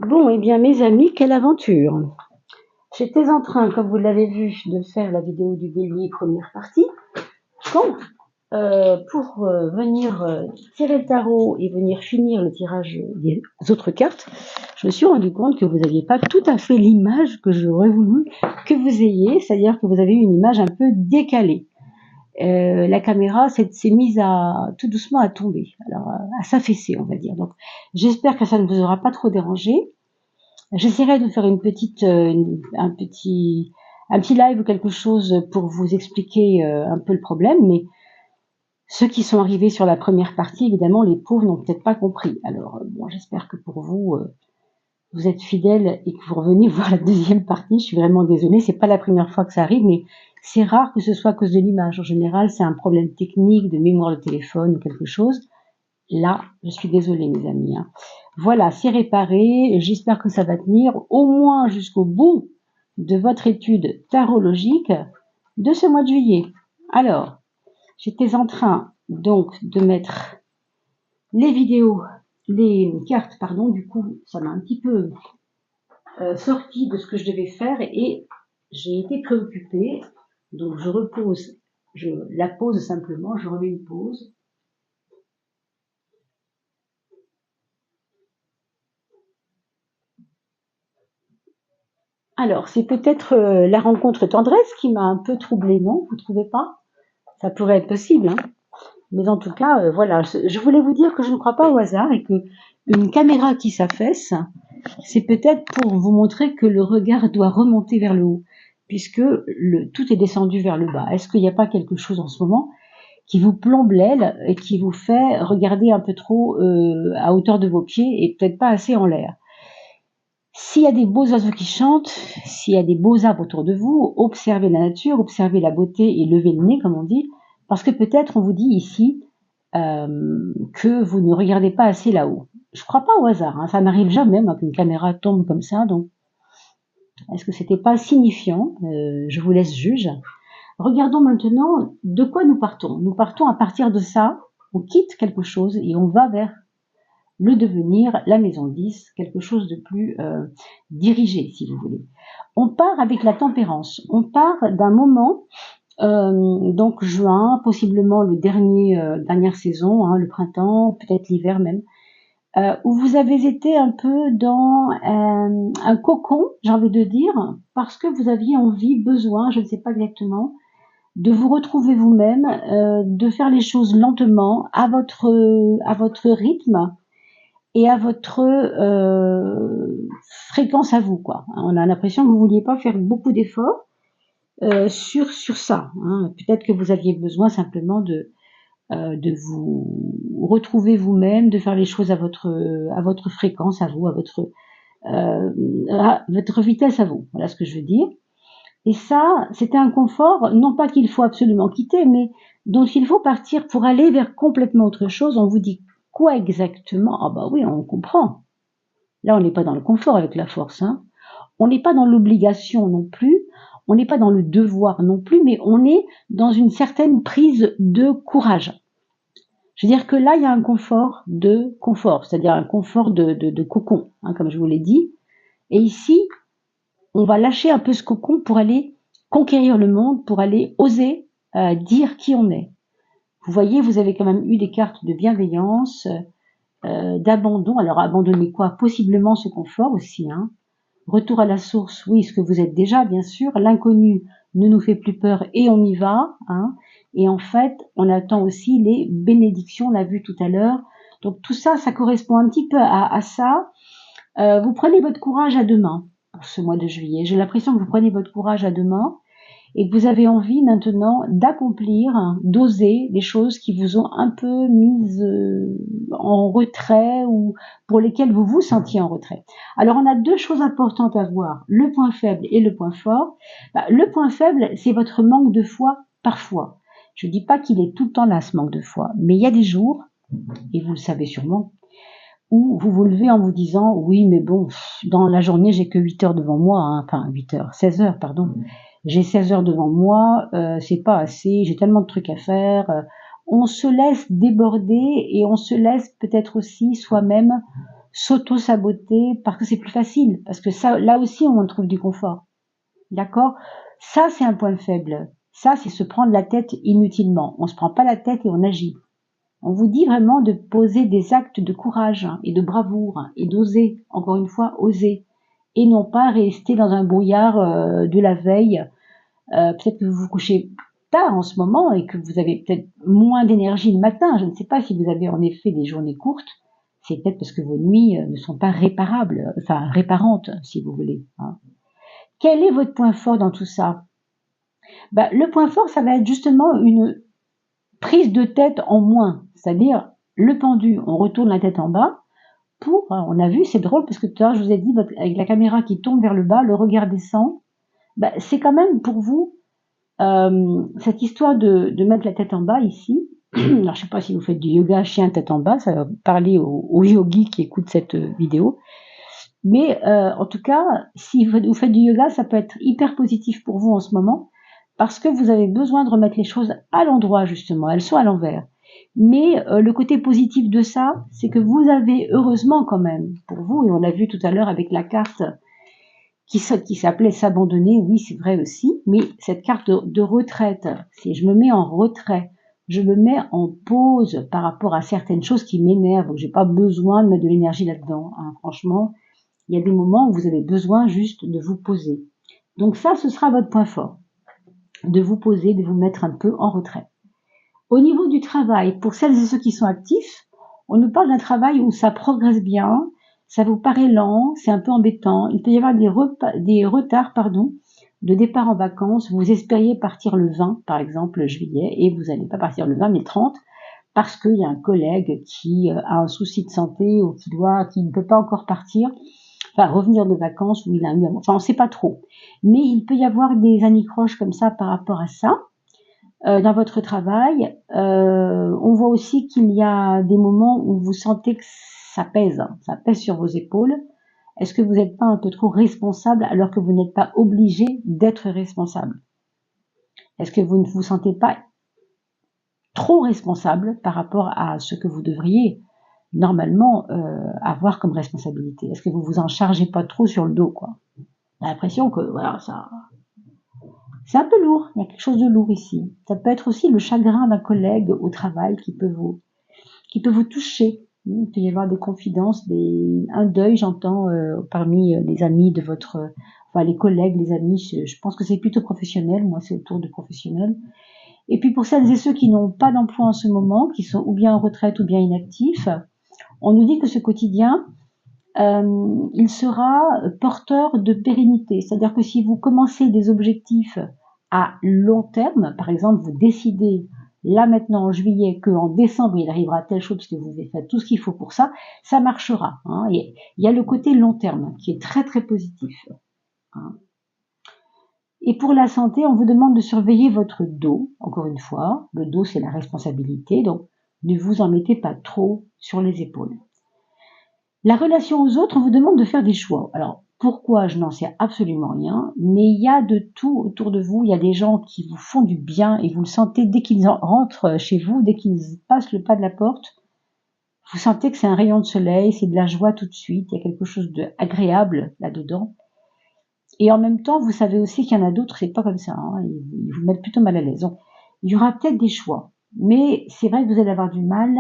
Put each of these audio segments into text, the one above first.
Bon, eh bien, mes amis, quelle aventure! J'étais en train, comme vous l'avez vu, de faire la vidéo du bélier première partie. Quand, pour venir tirer le tarot et venir finir le tirage des autres cartes, je me suis rendu compte que vous n'aviez pas tout à fait l'image que j'aurais voulu que vous ayez, c'est-à-dire que vous avez une image un peu décalée. La caméra s'est mise à tout doucement à tomber, alors à s'affaisser, on va dire. Donc, j'espère que ça ne vous aura pas trop dérangé. J'essaierai de faire un petit live ou quelque chose pour vous expliquer un peu le problème, mais ceux qui sont arrivés sur la première partie, évidemment, les pauvres n'ont peut-être pas compris. Alors, bon, j'espère que pour vous, vous êtes fidèles et que vous revenez voir la deuxième partie. Je suis vraiment désolée, c'est pas la première fois que ça arrive, mais c'est rare que ce soit à cause de l'image. En général, c'est un problème technique, de mémoire de téléphone ou quelque chose. Là, je suis désolée, mes amis. Voilà, c'est réparé. J'espère que ça va tenir au moins jusqu'au bout de votre étude tarologique de ce mois de juillet. Alors, j'étais en train donc de mettre les cartes, pardon. Du coup, ça m'a un petit peu sorti de ce que je devais faire et j'ai été préoccupée. Donc, je repose, je la pose simplement, je remets une pause. Alors, c'est peut-être la rencontre tendresse qui m'a un peu troublée, non? Vous trouvez pas? Ça pourrait être possible, hein? Mais en tout cas, voilà, je voulais vous dire que je ne crois pas au hasard et que une caméra qui s'affaisse, c'est peut-être pour vous montrer que le regard doit remonter vers le haut, puisque tout est descendu vers le bas. Est-ce qu'il n'y a pas quelque chose en ce moment qui vous plombe l'aile et qui vous fait regarder un peu trop à hauteur de vos pieds et peut-être pas assez en l'air? S'il y a des beaux oiseaux qui chantent, s'il y a des beaux arbres autour de vous, observez la nature, observez la beauté et levez le nez, comme on dit, parce que peut-être on vous dit ici que vous ne regardez pas assez là-haut. Je ne crois pas au hasard, hein, ça n'arrive jamais qu'une caméra tombe comme ça, donc est-ce que c'était pas signifiant? Je vous laisse juge. Regardons maintenant de quoi nous partons. Nous partons à partir de ça, on quitte quelque chose et on va vers le devenir, la maison 10, quelque chose de plus dirigé, si vous voulez. On part avec la tempérance. On part d'un moment, donc juin, possiblement le dernière saison, le printemps, peut-être l'hiver même, où vous avez été un peu dans un cocon, j'ai envie de dire, parce que vous aviez envie, besoin, je ne sais pas exactement, de vous retrouver vous-même, de faire les choses lentement, à votre rythme, et à votre fréquence à vous, quoi. On a l'impression que vous vouliez pas faire beaucoup d'efforts sur ça. Peut-être que vous aviez besoin simplement de vous retrouver vous-même, de faire les choses à votre fréquence, à vous, à votre vitesse à vous. Voilà ce que je veux dire. Et ça, c'était un confort, non pas qu'il faut absolument quitter, mais dont il faut partir pour aller vers complètement autre chose. On vous dit quoi exactement? Ah bah oui, on comprend. Là, on n'est pas dans le confort avec la force, hein. On n'est pas dans l'obligation non plus, on n'est pas dans le devoir non plus, mais on est dans une certaine prise de courage. Je veux dire que là, il y a un confort, c'est-à-dire un confort de cocon, comme je vous l'ai dit. Et ici, on va lâcher un peu ce cocon pour aller conquérir le monde, pour aller oser dire qui on est. Vous voyez, vous avez quand même eu des cartes de bienveillance, d'abandon. Alors, abandonner quoi? Possiblement ce confort aussi, Retour à la source, oui, ce que vous êtes déjà, bien sûr. L'inconnu ne nous fait plus peur et on y va, Et en fait, on attend aussi les bénédictions, on l'a vu tout à l'heure. Donc tout ça, ça correspond un petit peu à ça. Vous prenez votre courage à deux mains pour ce mois de juillet. J'ai l'impression que vous prenez votre courage à deux mains et que vous avez envie maintenant d'accomplir, d'oser des choses qui vous ont un peu mises en retrait ou pour lesquelles vous vous sentiez en retrait. Alors on a deux choses importantes à voir, le point faible et le point fort. Le point faible, c'est votre manque de foi parfois. Je ne dis pas qu'il est tout le temps là ce manque de foi, mais il y a des jours, et vous le savez sûrement, où vous vous levez en vous disant oui mais bon, dans la journée j'ai que 8 heures devant moi, enfin 8 heures, 16 heures pardon, j'ai 16 heures devant moi, c'est pas assez, j'ai tellement de trucs à faire. On se laisse déborder et on se laisse peut-être aussi soi-même s'auto-saboter parce que c'est plus facile, parce que ça, là aussi, on trouve du confort. D'accord? Ça, c'est un point faible. Ça, c'est se prendre la tête inutilement. On se prend pas la tête et on agit. On vous dit vraiment de poser des actes de courage et de bravoure et d'oser, encore une fois, oser. Et non pas rester dans un brouillard de la veille. Peut-être que vous vous couchez tard en ce moment et que vous avez peut-être moins d'énergie le matin. Je ne sais pas si vous avez en effet des journées courtes. C'est peut-être parce que vos nuits ne sont pas réparables, enfin réparantes, si vous voulez. Hein. Quel est votre point fort dans tout ça? Le point fort, ça va être justement une prise de tête en moins, c'est-à-dire le pendu, on retourne la tête en bas pour, on a vu, c'est drôle parce que tout à l'heure je vous ai dit, avec la caméra qui tombe vers le bas, le regard descend, c'est quand même pour vous cette histoire de mettre la tête en bas ici. Alors je sais pas si vous faites du yoga chien tête en bas, ça va parler aux yogis qui écoutent cette vidéo. Mais en tout cas, si vous faites du yoga, ça peut être hyper positif pour vous en ce moment, parce que vous avez besoin de remettre les choses à l'endroit, justement. Elles sont à l'envers. Mais le côté positif de ça, c'est que vous avez, heureusement quand même, pour vous, et on l'a vu tout à l'heure avec la carte qui s'appelait s'abandonner, oui, c'est vrai aussi, mais cette carte de retraite, si je me mets en retrait, je me mets en pause par rapport à certaines choses qui m'énervent, j'ai pas besoin de mettre de l'énergie là-dedans, hein, franchement. Il y a des moments où vous avez besoin juste de vous poser. Donc ça, ce sera votre point fort. De vous poser, de vous mettre un peu en retrait. Au niveau du travail, pour celles et ceux qui sont actifs, on nous parle d'un travail où ça progresse bien, ça vous paraît lent, c'est un peu embêtant. Il peut y avoir des retards de départ en vacances. Vous espériez partir le 20, par exemple, juillet, et vous n'allez pas partir le 20, mais le 30, parce qu'il y a un collègue qui a un souci de santé ou qui ne peut pas encore partir. Enfin, revenir de vacances où il a eu, enfin, on ne sait pas trop. Mais il peut y avoir des anicroches comme ça par rapport à ça dans votre travail. On voit aussi qu'il y a des moments où vous sentez que ça pèse sur vos épaules. Est-ce que vous n'êtes pas un peu trop responsable alors que vous n'êtes pas obligé d'être responsable? Est-ce que vous ne vous sentez pas trop responsable par rapport à ce que vous devriez normalement avoir comme responsabilité? Est-ce que vous vous en chargez pas trop sur le dos, quoi? J'ai l'impression que voilà, c'est un peu lourd. Il y a quelque chose de lourd ici. Ça peut être aussi le chagrin d'un collègue au travail qui peut vous toucher. Il peut y avoir des confidences, un deuil, j'entends, parmi les amis de enfin les collègues, les amis. Je pense que c'est plutôt professionnel. Moi, c'est autour de professionnel. Et puis pour celles et ceux qui n'ont pas d'emploi en ce moment, qui sont ou bien en retraite ou bien inactifs, on nous dit que ce quotidien, il sera porteur de pérennité. C'est-à-dire que si vous commencez des objectifs à long terme, par exemple, vous décidez là maintenant en juillet qu'en décembre il arrivera telle chose parce que vous avez fait tout ce qu'il faut pour ça, ça marchera. Hein. Et il y a le côté long terme qui est très très positif. Hein. Et pour la santé, on vous demande de surveiller votre dos, encore une fois. Le dos, c'est la responsabilité, donc ne vous en mettez pas trop sur les épaules. La relation aux autres, on vous demande de faire des choix. Alors, pourquoi, je n'en sais absolument rien, mais il y a de tout autour de vous. Il y a des gens qui vous font du bien et vous le sentez dès qu'ils rentrent chez vous, dès qu'ils passent le pas de la porte. Vous sentez que c'est un rayon de soleil, c'est de la joie tout de suite, il y a quelque chose d'agréable là-dedans. Et en même temps, vous savez aussi qu'il y en a d'autres, c'est pas comme ça, hein, ils vous mettent plutôt mal à l'aise. Donc, il y aura peut-être des choix, mais c'est vrai que vous allez avoir du mal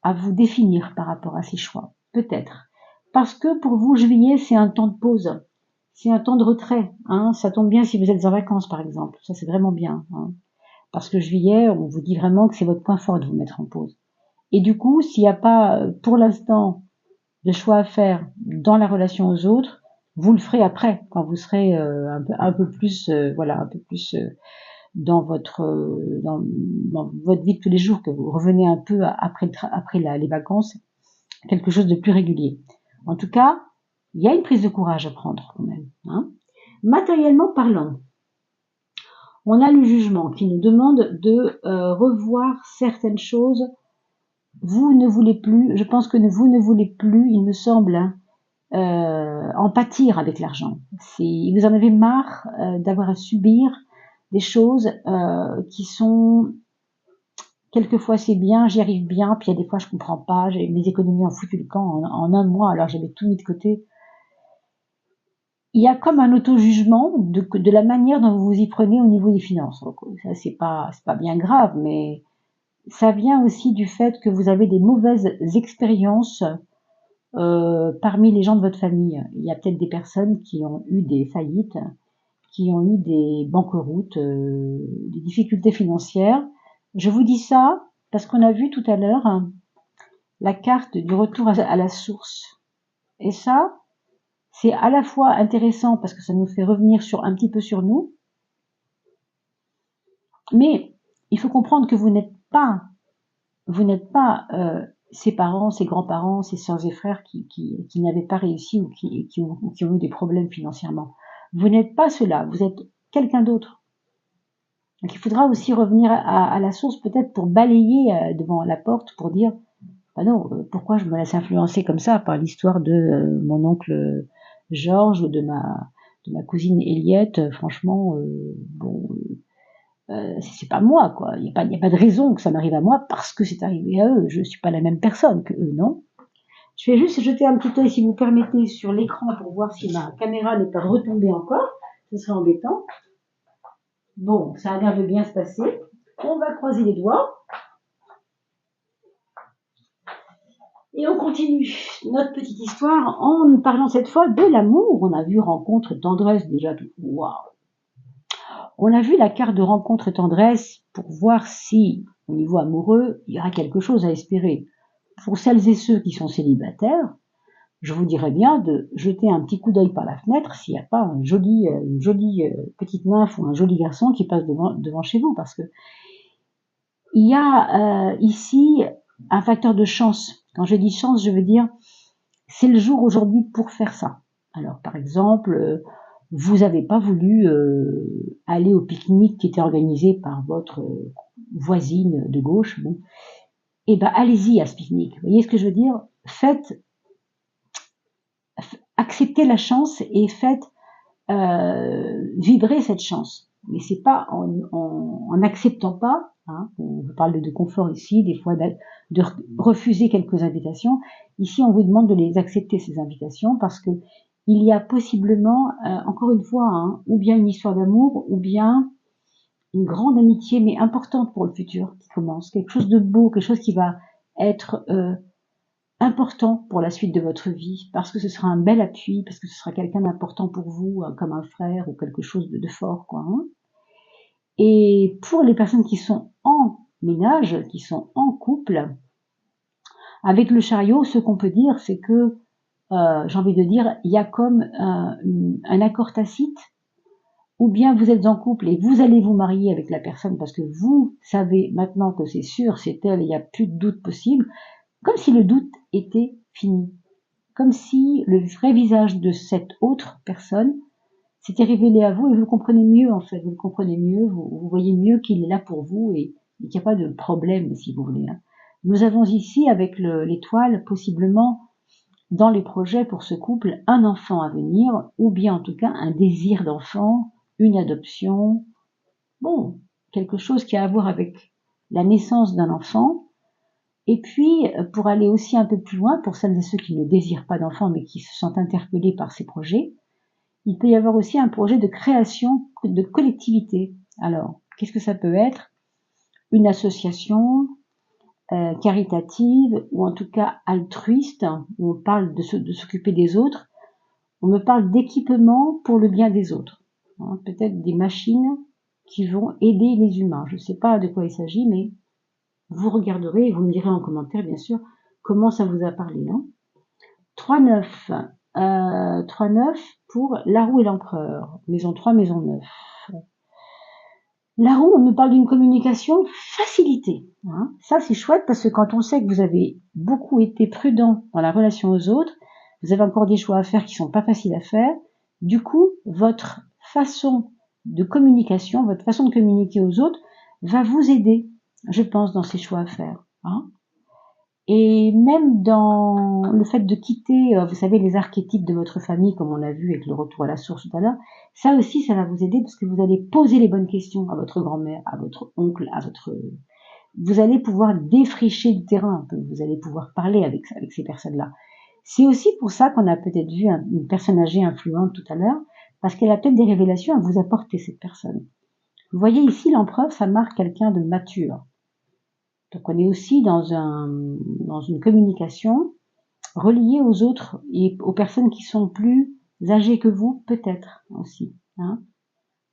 à vous définir par rapport à ces choix, peut-être. Parce que pour vous, juillet, c'est un temps de pause, c'est un temps de retrait. Hein. Ça tombe bien si vous êtes en vacances, par exemple, ça c'est vraiment bien. Hein. Parce que juillet, on vous dit vraiment que c'est votre point fort de vous mettre en pause. Et du coup, s'il n'y a pas, pour l'instant, de choix à faire dans la relation aux autres, vous le ferez après, quand vous serez un peu plus, un peu plus dans votre vie de tous les jours, que vous revenez un peu après les vacances, quelque chose de plus régulier. En tout cas, il y a une prise de courage à prendre quand même. Hein. Matériellement parlant, on a le jugement qui nous demande de revoir certaines choses. Vous ne voulez plus, je pense que vous ne voulez plus, il me semble, en pâtir avec l'argent. Vous en avez marre d'avoir à subir des choses qui sont quelquefois c'est bien, j'y arrive bien, puis il y a des fois je comprends pas, mes économies ont foutu le camp en un mois, alors j'avais tout mis de côté. Il y a comme un auto-jugement de la manière dont vous vous y prenez au niveau des finances. Donc, ça, c'est pas bien grave, mais ça vient aussi du fait que vous avez des mauvaises expériences parmi les gens de votre famille. Il y a peut-être des personnes qui ont eu des faillites, qui ont eu des banqueroutes, des difficultés financières. Je vous dis ça parce qu'on a vu tout à l'heure la carte du retour à la source. Et ça, c'est à la fois intéressant parce que ça nous fait revenir un petit peu sur nous, mais il faut comprendre que vous n'êtes pas ses parents, ses grands-parents, ses sœurs et frères qui n'avaient pas réussi ou qui ont eu des problèmes financièrement. Vous n'êtes pas cela, vous êtes quelqu'un d'autre. Donc il faudra aussi revenir à la source peut-être pour balayer devant la porte pour dire bah non, pourquoi je me laisse influencer comme ça par l'histoire de mon oncle Georges ou de ma cousine Eliette, franchement, bon, c'est pas moi, quoi. Il y a pas de raison que ça m'arrive à moi parce que c'est arrivé à eux. Je suis pas la même personne que eux, non. Je vais juste jeter un petit œil, si vous permettez, sur l'écran pour voir si ma caméra n'est pas retombée encore. Ce serait embêtant. Bon, ça a l'air de bien se passer. On va croiser les doigts. Et on continue notre petite histoire en parlant cette fois de l'amour. On a vu rencontre tendresse déjà. Waouh. On a vu la carte de rencontre tendresse pour voir si, au niveau amoureux, il y aura quelque chose à espérer. Pour celles et ceux qui sont célibataires, je vous dirais bien de jeter un petit coup d'œil par la fenêtre s'il n'y a pas une jolie petite nymphe ou un joli garçon qui passe devant chez vous, parce que il y a ici un facteur de chance. Quand je dis chance, je veux dire c'est le jour aujourd'hui pour faire ça. Alors par exemple, vous n'avez pas voulu aller au pique-nique qui était organisé par votre voisine de gauche, bon, et ben allez-y à ce pique-nique. Vous voyez ce que je veux dire? Acceptez la chance et faites vibrer cette chance. Mais c'est pas en n'acceptant pas, hein, on parle de confort ici, des fois de refuser quelques invitations. Ici, on vous demande de les accepter, ces invitations, parce que il y a possiblement, encore une fois, hein, ou bien une histoire d'amour, ou bien une grande amitié, mais importante pour le futur, qui commence. Quelque chose de beau, quelque chose qui va être important pour la suite de votre vie, parce que ce sera un bel appui, parce que ce sera quelqu'un d'important pour vous, comme un frère ou quelque chose de fort, quoi. Hein. Et pour les personnes qui sont en ménage, qui sont en couple, avec le chariot, ce qu'on peut dire, c'est que, j'ai envie de dire, il y a comme un accord tacite, ou bien vous êtes en couple et vous allez vous marier avec la personne parce que vous savez maintenant que c'est sûr, c'est elle, il n'y a plus de doute possible, comme si le doute était fini. Comme si le vrai visage de cette autre personne s'était révélé à vous et vous le comprenez mieux en fait, vous le comprenez mieux, vous voyez mieux qu'il est là pour vous et qu'il n'y a pas de problème si vous voulez. Hein. Nous avons ici avec l'étoile possiblement dans les projets pour ce couple un enfant à venir ou bien en tout cas un désir d'enfant, une adoption, bon, quelque chose qui a à voir avec la naissance d'un enfant. Et puis, pour aller aussi un peu plus loin, pour celles et ceux qui ne désirent pas d'enfants mais qui se sentent interpellés par ces projets, il peut y avoir aussi un projet de création de collectivité. Alors, qu'est-ce que ça peut être? Une association caritative ou en tout cas altruiste, où on parle de s'occuper des autres. On me parle d'équipement pour le bien des autres. Hein, peut-être des machines qui vont aider les humains. Je ne sais pas de quoi il s'agit, mais vous regarderez et vous me direz en commentaire, bien sûr, comment ça vous a parlé. Hein. 3-9. 3-9 pour la roue et l'empereur. Maison 3, maison 9. La roue, on me parle d'une communication facilitée. Hein. Ça, c'est chouette parce que quand on sait que vous avez beaucoup été prudent dans la relation aux autres, vous avez encore des choix à faire qui sont pas faciles à faire. Du coup, votre façon de communication, votre façon de communiquer aux autres va vous aider, je pense, dans ces choix à faire. Hein. Et même dans le fait de quitter, vous savez, les archétypes de votre famille, comme on l'a vu avec le retour à la source tout à l'heure, ça aussi, ça va vous aider parce que vous allez poser les bonnes questions à votre grand-mère, à votre oncle, à votre vous allez pouvoir défricher le terrain un peu, vous allez pouvoir parler avec ces personnes-là. C'est aussi pour ça qu'on a peut-être vu une personne âgée influente tout à l'heure, parce qu'elle a peut-être des révélations à vous apporter, cette personne. Vous voyez ici, l'empereur, ça marque quelqu'un de mature. Donc on est aussi dans une communication reliée aux autres et aux personnes qui sont plus âgées que vous, peut-être aussi. Hein.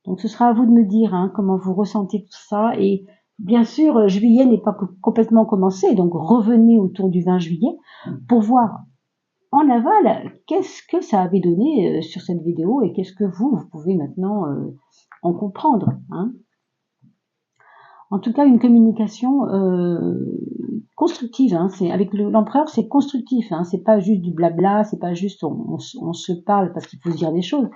Donc ce sera à vous de me dire comment vous ressentez tout ça. Et bien sûr, juillet n'est pas complètement commencé, donc revenez autour du 20 juillet pour voir en aval qu'est-ce que ça avait donné sur cette vidéo et qu'est-ce que vous pouvez maintenant en comprendre. Hein. En tout cas, une communication constructive. C'est avec l'empereur, c'est constructif. C'est pas juste du blabla, c'est pas juste on se parle parce qu'il faut se dire des choses.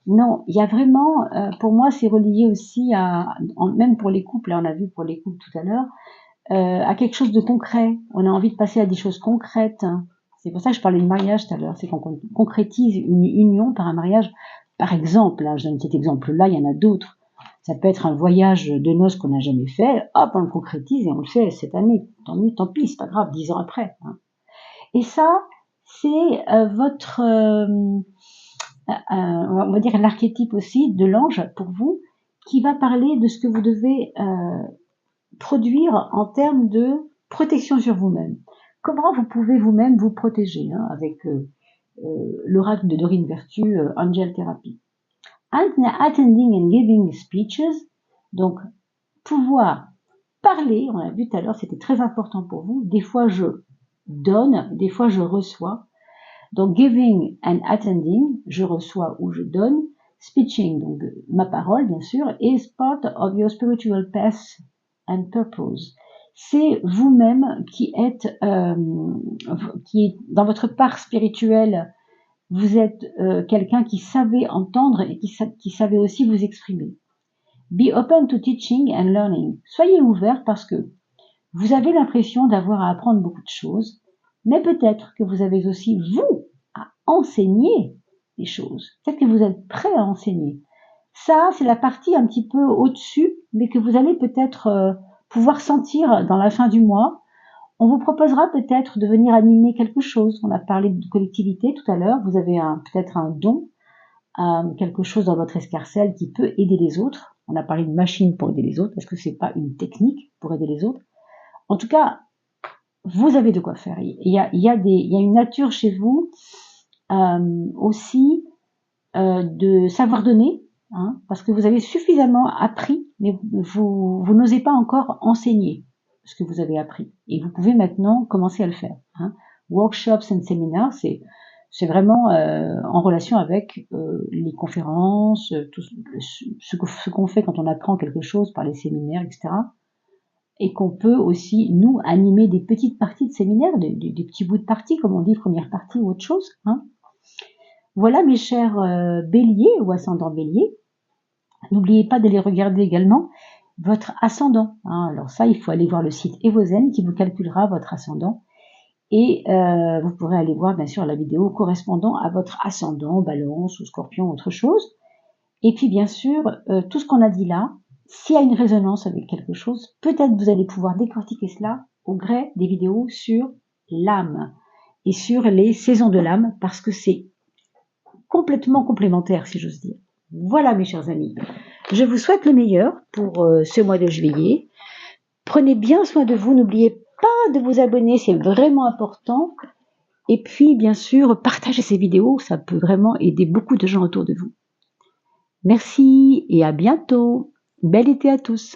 Non, il y a vraiment, pour moi, c'est relié aussi même pour les couples, on a vu pour les couples tout à l'heure, à quelque chose de concret. On a envie de passer à des choses concrètes. C'est pour ça que je parlais de mariage tout à l'heure, c'est qu'on concrétise une union par un mariage. Par exemple, je donne cet exemple-là, il y en a d'autres. Ça peut être un voyage de noces qu'on n'a jamais fait, hop, on le concrétise et on le fait cette année. Tant mieux, tant pis, c'est pas grave, 10 ans après. Et ça, c'est votre... on va dire l'archétype aussi de l'ange pour vous, qui va parler de ce que vous devez produire en termes de protection sur vous-même. Comment vous pouvez vous-même vous protéger avec l'oracle de Dorine Vertu, Angel Therapy. Attending and giving speeches, donc pouvoir parler, on l'a vu tout à l'heure, c'était très important pour vous. Des fois je donne, des fois je reçois. Donc giving and attending, je reçois ou je donne. Speeching, donc ma parole bien sûr, is part of your spiritual path and purpose. C'est vous-même qui êtes dans votre part spirituelle. Vous êtes quelqu'un qui savait entendre et qui savait aussi vous exprimer. Be open to teaching and learning. Soyez ouvert parce que vous avez l'impression d'avoir à apprendre beaucoup de choses, mais peut-être que vous avez aussi, vous, à enseigner des choses. Peut-être que vous êtes prêt à enseigner. Ça, c'est la partie un petit peu au-dessus, mais que vous allez peut-être pouvoir sentir dans la fin du mois. On vous proposera peut-être de venir animer quelque chose. On a parlé de collectivité tout à l'heure. Vous avez peut-être un don, quelque chose dans votre escarcelle qui peut aider les autres. On a parlé de machine pour aider les autres. Est-ce que c'est pas une technique pour aider les autres? En tout cas, vous avez de quoi faire. Il y a une nature chez vous aussi de savoir donner, parce que vous avez suffisamment appris, mais vous n'osez pas encore enseigner ce que vous avez appris. Et vous pouvez maintenant commencer à le faire. Workshops and seminars, c'est vraiment en relation avec les conférences, tout ce qu'on fait quand on apprend quelque chose par les séminaires, etc. Et qu'on peut aussi, nous, animer des petites parties de séminaires, des petits bouts de partie, comme on dit, première partie ou autre chose. Voilà, mes chers béliers ou ascendants béliers. N'oubliez pas d'aller regarder également votre ascendant. Alors ça, il faut aller voir le site Evozen qui vous calculera votre ascendant. Et vous pourrez aller voir, bien sûr, la vidéo correspondant à votre ascendant, balance ou scorpion, autre chose. Et puis, bien sûr, tout ce qu'on a dit là, s'il y a une résonance avec quelque chose, peut-être vous allez pouvoir décortiquer cela au gré des vidéos sur l'âme et sur les saisons de l'âme, parce que c'est complètement complémentaire, si j'ose dire. Voilà, mes chers amis. Je vous souhaite le meilleur pour ce mois de juillet. Prenez bien soin de vous. N'oubliez pas de vous abonner, c'est vraiment important. Et puis, bien sûr, partagez ces vidéos. Ça peut vraiment aider beaucoup de gens autour de vous. Merci et à bientôt. Bel été à tous.